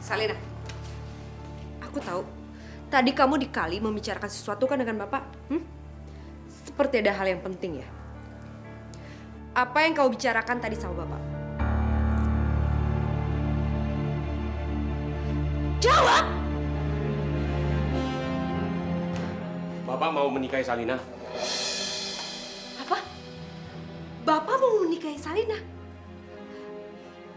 Salina, aku tahu tadi kamu di kali membicarakan sesuatu kan dengan Bapak. Seperti ada hal yang penting ya. Apa yang kau bicarakan tadi sama Bapak? Jawab! Bapak mau menikahi Salina. Apa? Bapak mau menikahi Salina?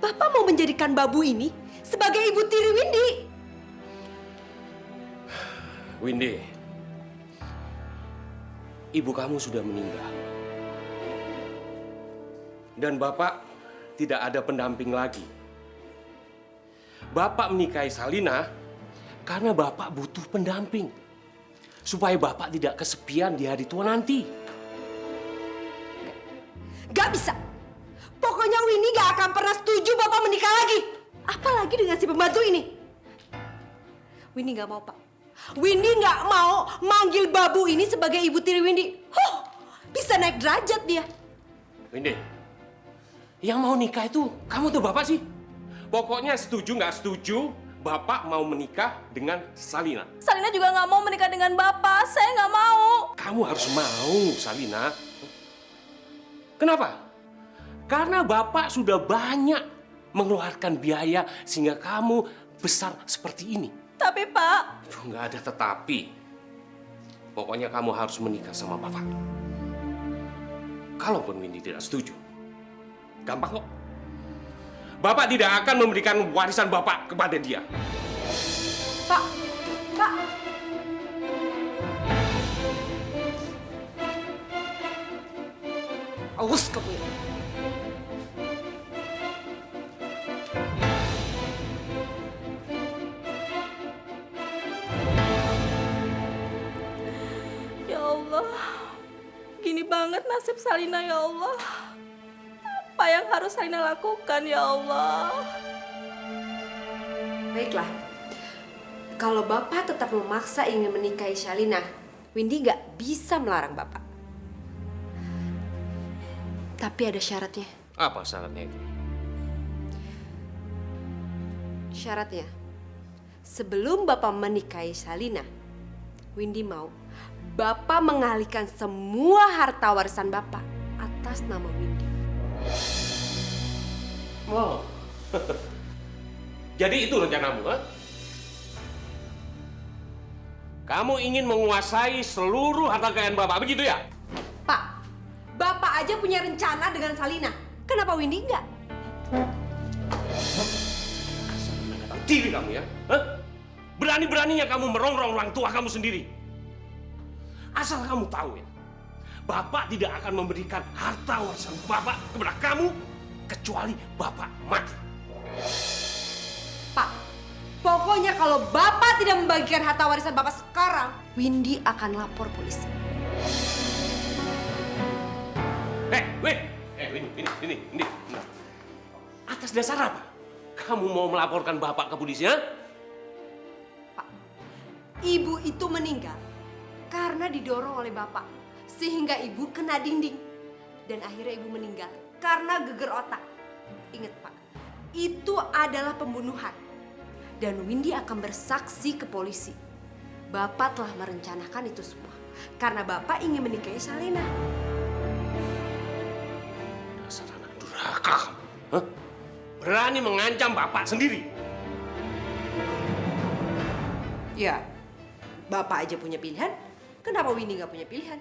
Bapak mau menjadikan Babu ini sebagai ibu tiri Windy? Windy, ibu kamu sudah meninggal. Dan Bapak tidak ada pendamping lagi. Bapak menikahi Salina karena Bapak butuh pendamping. Supaya Bapak tidak kesepian di hari tua nanti. Gak bisa. Pokoknya Windy gak akan pernah setuju Bapak menikah lagi. Apalagi dengan si pembantu ini. Windy gak mau, Pak. Windy gak mau manggil Babu ini sebagai ibu tiri Windy. Bisa naik derajat dia. Windy, yang mau nikah itu kamu tuh Bapak sih. Pokoknya setuju nggak setuju, Bapak mau menikah dengan Salina. Salina juga nggak mau menikah dengan Bapak. Saya nggak mau. Kamu harus mau, Salina. Kenapa? Karena Bapak sudah banyak mengeluarkan biaya sehingga kamu besar seperti ini. Tapi Pak... Nggak ada tetapi. Pokoknya kamu harus menikah sama Bapak. Kalaupun Windy tidak setuju, gampang kok. Bapak tidak akan memberikan warisan Bapak kepada dia. Pak. Awas kamu ya. Ya Allah, gini banget nasib Salina ya Allah. Apa yang harus Salina lakukan ya Allah? Baiklah. Kalau Bapak tetap memaksa ingin menikahi Salina, Windy nggak bisa melarang Bapak. Tapi ada syaratnya. Apa syaratnya itu? Syaratnya, sebelum Bapak menikahi Salina, Windy mau Bapak mengalihkan semua harta warisan Bapak atas nama Windy. Wow. Jadi itu rencanamu, ha? Kamu ingin menguasai seluruh harta kekayaan Bapak, begitu ya? Pak, Bapak aja punya rencana dengan Salina. Kenapa Windy enggak? Diri kamu ya? Hah? Berani-beraninya kamu merongrong orang tua kamu sendiri. Asal kamu tahu ya, Bapak tidak akan memberikan harta warisan Bapak kepada kamu kecuali Bapak mati. Pak, pokoknya kalau Bapak tidak membagikan harta warisan Bapak sekarang, Windy akan lapor polisi. Ini. Atas dasar apa? Kamu mau melaporkan Bapak ke polisi, ha? Pak, Ibu itu meninggal karena didorong oleh Bapak, sehingga Ibu kena dinding. Dan akhirnya Ibu meninggal karena geger otak. Ingat Pak, itu adalah pembunuhan. Dan Windy akan bersaksi ke polisi. Bapak telah merencanakan itu semua karena Bapak ingin menikahi Salina. Dasar anak durhaka kamu. Hah? Berani mengancam Bapak sendiri. Ya, Bapak aja punya pilihan. Kenapa Windy nggak punya pilihan?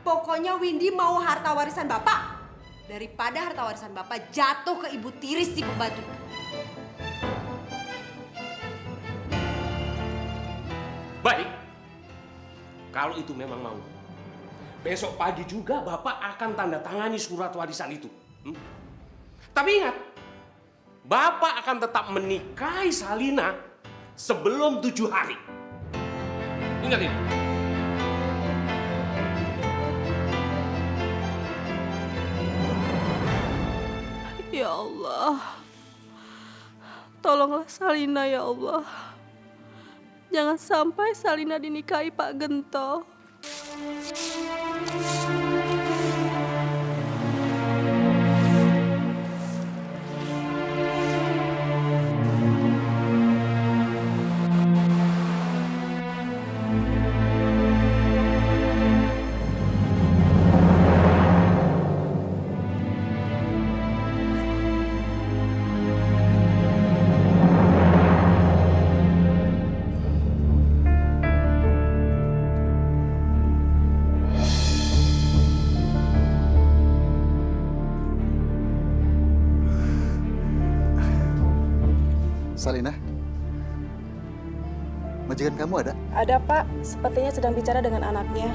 Pokoknya Windy mau harta warisan Bapak daripada harta warisan Bapak jatuh ke ibu tiri si pembantu. Baik, kalau itu memang mau. Besok pagi juga Bapak akan tanda tangani surat warisan itu. Tapi ingat, Bapak akan tetap menikahi Salina sebelum 7 hari. Ingat ini. Ya Allah, tolonglah Salina ya Allah. Jangan sampai Salina dinikahi Pak Gento. Salina, majikan kamu ada? Ada Pak, sepertinya sedang bicara dengan anaknya.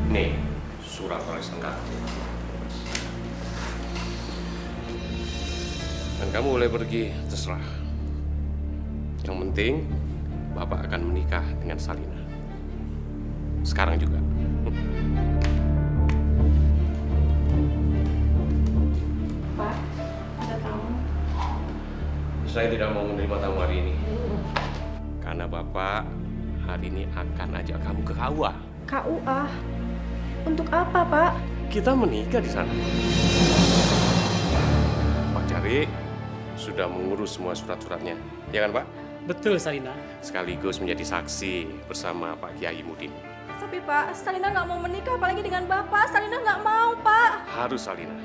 Nih, surat warisan kamu. Dan kamu boleh pergi, terserah. Yang penting, Bapak akan menikah dengan Salina. Sekarang juga. Pak, ada tamu. Saya tidak mau menerima tamu hari ini. Karena Bapak hari ini akan ajak kamu ke KUA. KUA? Untuk apa, Pak? Kita menikah di sana. Pak Cari sudah mengurus semua surat-suratnya. Ya kan, Pak? Betul, Salina. Sekaligus menjadi saksi bersama Pak Kiai Mudin. Tapi Pak, Salina nggak mau menikah apalagi dengan Bapak. Salina nggak mau, Pak. Harus, Salina.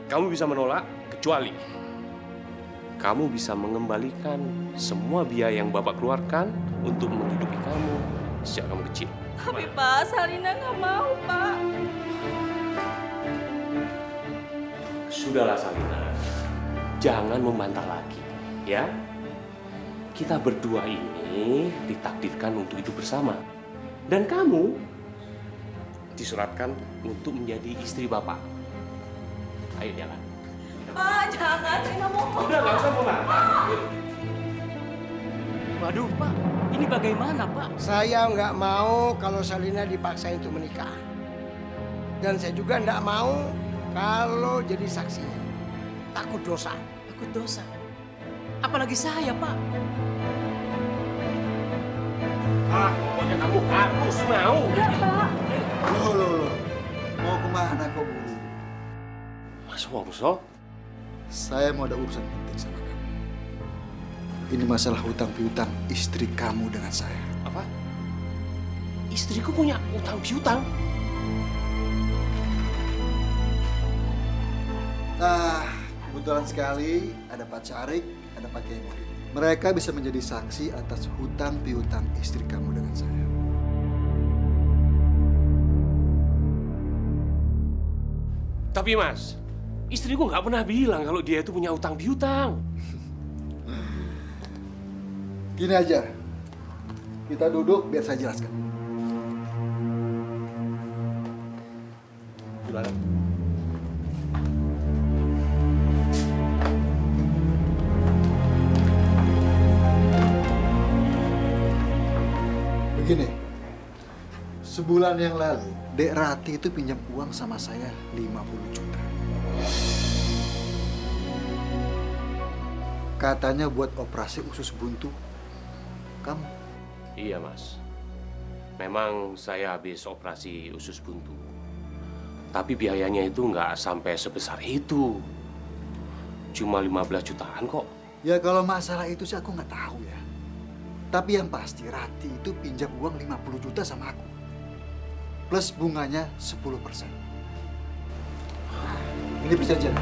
Kamu bisa menolak kecuali kamu bisa mengembalikan semua biaya yang Bapak keluarkan untuk menghidupi kamu sejak kamu kecil. Tapi Pak, Salina nggak mau, Pak. Sudahlah, Salina. Jangan membantah lagi, ya. Kita berdua ini ditakdirkan untuk hidup bersama. Dan kamu disuratkan untuk menjadi istri Bapak. Ayo jalan. Pak, jangan. Salina mohon. Udah, nggak usah membantah. Waduh, Pak. Ini bagaimana, Pak? Saya nggak mau kalau Salina dipaksain untuk menikah. Dan saya juga nggak mau kalau jadi saksi. Takut dosa. Takut dosa. Apalagi saya, Pak. Pokoknya kamu harus mau. Enggak, Pak. Loh. Mau kemana kau guru? Mas Wongso, Saya mau ada urusan penting sama kamu. Ini masalah hutang piutang istri kamu dengan saya. apa? Istriku punya utang piutang. Nah, kebetulan sekali ada Pak Carik, ada Pak Kiai Mudin. Mereka bisa menjadi saksi atas hutang piutang istri kamu dengan saya. Tapi Mas, istriku nggak pernah bilang kalau dia itu punya utang piutang. Gini aja, kita duduk biar saya jelaskan. Gimana? Begini, sebulan yang lalu, Dek Rati itu pinjam uang sama saya 50 juta. Katanya buat operasi usus buntu kamu. Iya Mas, memang saya habis operasi usus buntu. Tapi biayanya itu nggak sampai sebesar itu. Cuma 15 jutaan kok. Ya kalau masalah itu sih aku nggak tahu ya. Tapi yang pasti Rati itu pinjam uang 50 juta sama aku. Plus bunganya 10%. Nah, ini perjanjian.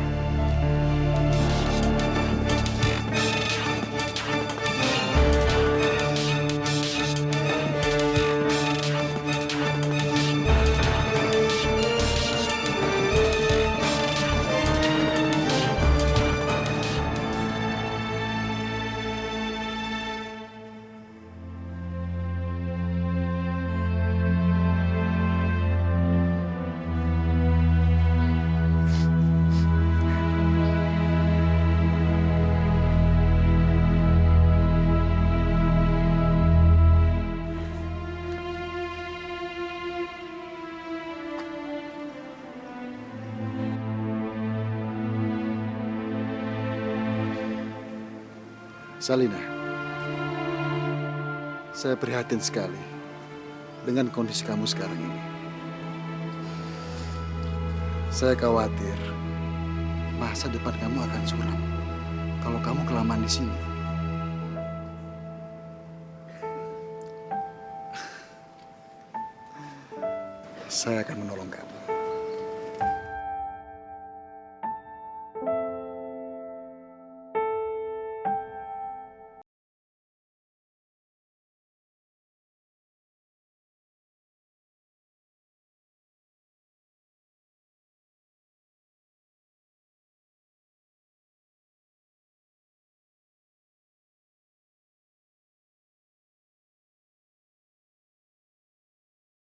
Salina, saya prihatin sekali dengan kondisi kamu sekarang ini. Saya khawatir masa depan kamu akan suram kalau kamu kelamaan di sini. Saya akan menolong kamu.